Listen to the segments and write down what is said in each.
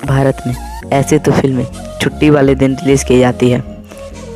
भारत में ऐसे तो फिल्में छुट्टी वाले दिन रिलीज़ की जाती है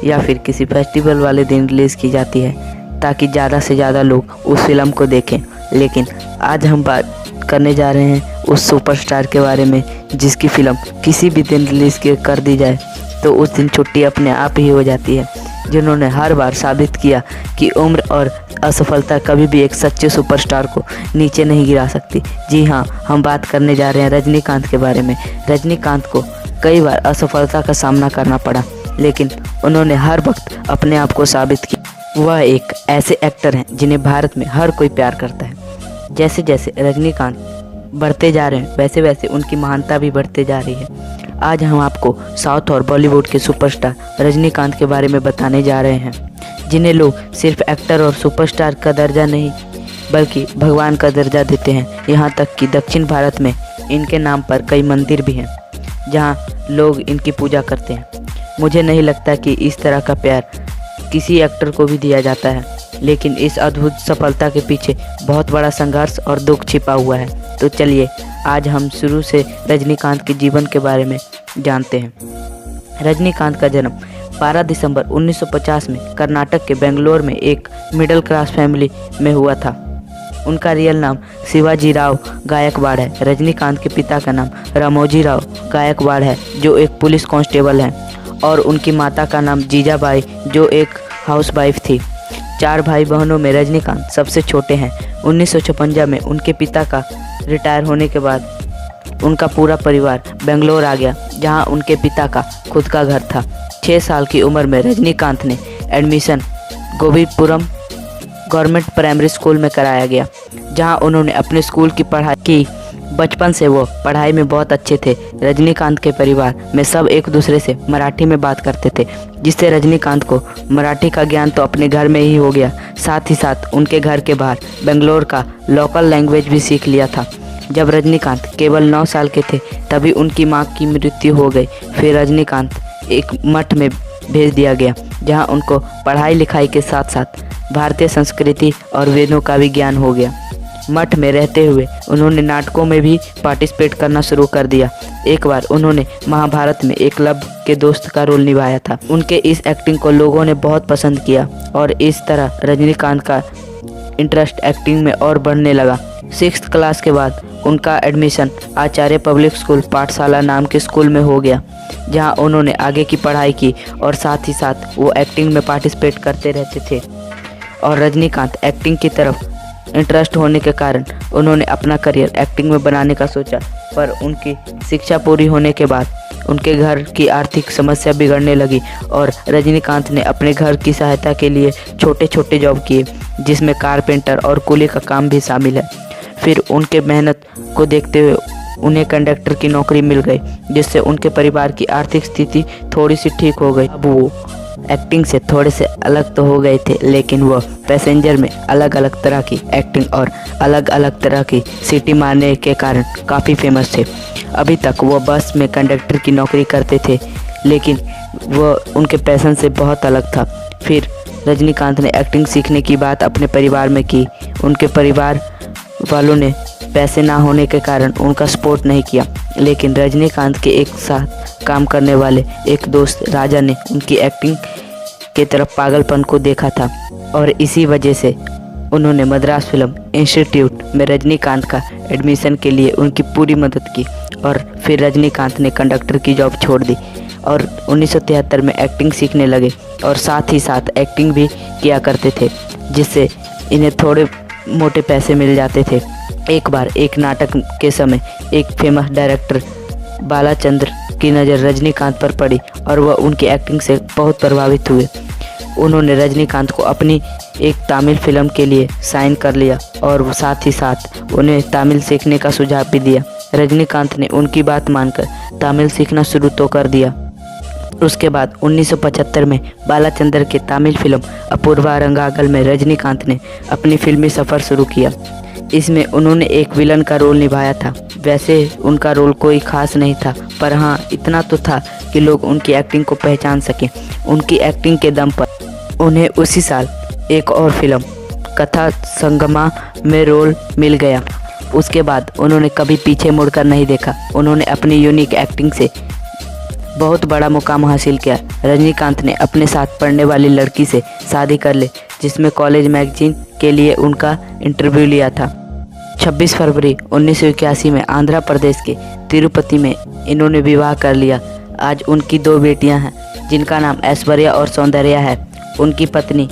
या फिर किसी फेस्टिवल वाले दिन रिलीज़ की जाती है ताकि ज़्यादा से ज़्यादा लोग उस फिल्म को देखें। लेकिन आज हम बात करने जा रहे हैं उस सुपरस्टार के बारे में जिसकी फ़िल्म किसी भी दिन रिलीज़ कर दी जाए तो उस दिन छुट्टी अपने आप ही हो जाती है, जिन्होंने हर बार साबित किया कि उम्र और असफलता कभी भी एक सच्चे सुपरस्टार को नीचे नहीं गिरा सकती। जी हाँ, हम बात करने जा रहे हैं रजनीकांत के बारे में। रजनीकांत को कई बार असफलता का सामना करना पड़ा, लेकिन उन्होंने हर वक्त अपने आप को साबित किया। वह एक ऐसे एक्टर हैं जिन्हें भारत में हर कोई प्यार करता है। जैसे जैसे रजनीकांत बढ़ते जा रहे हैं वैसे वैसे उनकी महानता भी बढ़ते जा रही है। आज हम आपको साउथ और बॉलीवुड के सुपरस्टार रजनीकांत के बारे में बताने जा रहे हैं, जिन्हें लोग सिर्फ एक्टर और सुपरस्टार का दर्जा नहीं बल्कि भगवान का दर्जा देते हैं। यहाँ तक कि दक्षिण भारत में इनके नाम पर कई मंदिर भी हैं जहाँ लोग इनकी पूजा करते हैं। मुझे नहीं लगता कि इस तरह का प्यार किसी एक्टर को भी दिया जाता है, लेकिन इस अद्भुत सफलता के पीछे बहुत बड़ा संघर्ष और दुख छिपा हुआ है। तो चलिए आज हम शुरू से रजनीकांत के जीवन के बारे में जानते हैं। रजनीकांत का जन्म 12 दिसंबर 1950 में कर्नाटक के बेंगलोर में एक मिडिल क्लास फैमिली में हुआ था। उनका रियल नाम शिवाजी राव गायकवाड़ है। रजनीकांत के पिता का नाम रामोजी राव गायकवाड़ है, जो एक पुलिस कांस्टेबल हैं, और उनकी माता का नाम जीजाबाई, जो एक हाउसवाइफ थी। 4 भाई बहनों में रजनीकांत सबसे छोटे हैं। 1956 में उनके पिता का रिटायर होने के बाद उनका पूरा परिवार बेंगलोर आ गया, जहां उनके पिता का खुद का घर था। 6 साल की उम्र में रजनीकांत ने admission Govindpuram government primary school में कराया गया, जहां उन्होंने अपने स्कूल की पढ़ाई की। बचपन से वो पढ़ाई में बहुत अच्छे थे। रजनीकांत के परिवार में सब एक दूसरे से मराठी में बात करते थे, जिससे रजनीकांत को मराठी का ज्ञान तो अपने घर में ही हो गया, साथ ही साथ उनके घर के बाहर बेंगलोर का लोकल लैंग्वेज भी सीख लिया था। जब रजनीकांत केवल 9 साल के थे तभी उनकी मां की मृत्यु हो गई। फिर रजनीकांत एक मठ में भेज दिया गया, जहां उनको पढ़ाई लिखाई के साथ साथ भारतीय संस्कृति और वेदों का भी ज्ञान हो गया। मठ में रहते हुए उन्होंने नाटकों में भी पार्टिसिपेट करना शुरू कर दिया। एक बार उन्होंने महाभारत में एकलव्य के दोस्त का रोल निभाया था। उनके इस एक्टिंग को लोगों ने बहुत पसंद किया और इस तरह रजनीकांत का इंटरेस्ट एक्टिंग में और बढ़ने लगा। 6th क्लास के बाद उनका एडमिशन आचार्य पब्लिक स्कूल पाठशाला नाम के स्कूल में हो गया, जहां उन्होंने आगे की पढ़ाई की और साथ ही साथ वो एक्टिंग में पार्टिसिपेट करते रहते थे। और रजनीकांत एक्टिंग की तरफ इंटरेस्ट होने के कारण उन्होंने अपना करियर एक्टिंग में बनाने का सोचा, पर उनकी शिक्षा पूरी होने के बाद उनके घर की आर्थिक समस्या बिगड़ने लगी और रजनीकांत ने अपने घर की सहायता के लिए छोटे छोटे जॉब किए, जिसमें कारपेंटर और कुली का काम भी शामिल है। फिर उनके मेहनत को देखते हुए उन्हें कंडक्टर की नौकरी मिल गई, जिससे उनके परिवार की आर्थिक स्थिति थोड़ी सी ठीक हो गई। अब वो एक्टिंग से थोड़े से अलग तो हो गए थे, लेकिन वह पैसेंजर में अलग अलग तरह की एक्टिंग और अलग अलग तरह की सीटी मारने के कारण काफ़ी फेमस थे। अभी तक वो बस में कंडक्टर की नौकरी करते थे, लेकिन वह उनके पैशन से बहुत अलग था। फिर रजनीकांत ने एक्टिंग सीखने की बात अपने परिवार में की। उनके परिवार वालों ने पैसे ना होने के कारण उनका सपोर्ट नहीं किया, लेकिन रजनीकांत के एक साथ काम करने वाले एक दोस्त राजा ने उनकी एक्टिंग के तरफ पागलपन को देखा था और इसी वजह से उन्होंने मद्रास फिल्म इंस्टीट्यूट में रजनीकांत का एडमिशन के लिए उनकी पूरी मदद की। और फिर रजनीकांत ने कंडक्टर की जॉब छोड़ दी और 1973 में एक्टिंग सीखने लगे और साथ ही साथ एक्टिंग भी किया करते थे, जिससे इन्हें थोड़े मोटे पैसे मिल जाते थे। एक बार एक नाटक के समय एक फेमस डायरेक्टर बालाचंद्र की नज़र रजनीकांत पर पड़ी और वह उनकी एक्टिंग से बहुत प्रभावित हुए। उन्होंने रजनीकांत को अपनी एक तमिल फिल्म के लिए साइन कर लिया और साथ ही साथ उन्हें तमिल सीखने का सुझाव भी दिया। रजनीकांत ने उनकी बात मानकर तमिल सीखना शुरू तो कर दिया। उसके बाद 1975 में बालाचंद्र के तमिल फिल्म अपूर्वा रंगागल में रजनीकांत ने अपनी फिल्मी सफ़र शुरू किया। इसमें उन्होंने एक विलन का रोल निभाया था। वैसे उनका रोल कोई खास नहीं था, पर हाँ इतना तो था कि लोग उनकी एक्टिंग को पहचान सकें। उनकी एक्टिंग के दम पर उन्हें उसी साल एक और फिल्म कथा संगमा में रोल मिल गया उसके बाद उन्होंने कभी पीछे मुड़कर नहीं देखा। उन्होंने अपनी यूनिक एक्टिंग से बहुत बड़ा मुकाम हासिल किया। रजनीकांत ने अपने साथ पढ़ने वाली लड़की से शादी कर ली, जिसमें कॉलेज मैगजीन के लिए उनका इंटरव्यू लिया था। 26 फरवरी 1981 में आंध्र प्रदेश के तिरुपति में इन्होंने विवाह कर लिया। आज उनकी 2 बेटियां हैं, जिनका नाम ऐश्वर्या और सौंदर्या है। उनकी पत्नी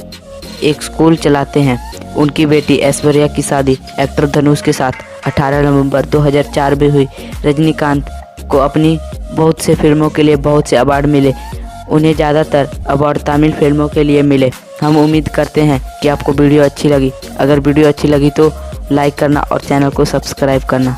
एक स्कूल चलाते हैं। उनकी बेटी ऐश्वर्या की शादी एक्टर धनुष के साथ 18 नवंबर 2004 में हुई। रजनीकांत को अपनी बहुत से फिल्मों के लिए बहुत से अवार्ड मिले। उन्हें ज़्यादातर अवार्ड तमिल फिल्मों के लिए मिले। हम उम्मीद करते हैं कि आपको वीडियो अच्छी लगी। अगर वीडियो अच्छी लगी तो लाइक करना और चैनल को सब्सक्राइब करना।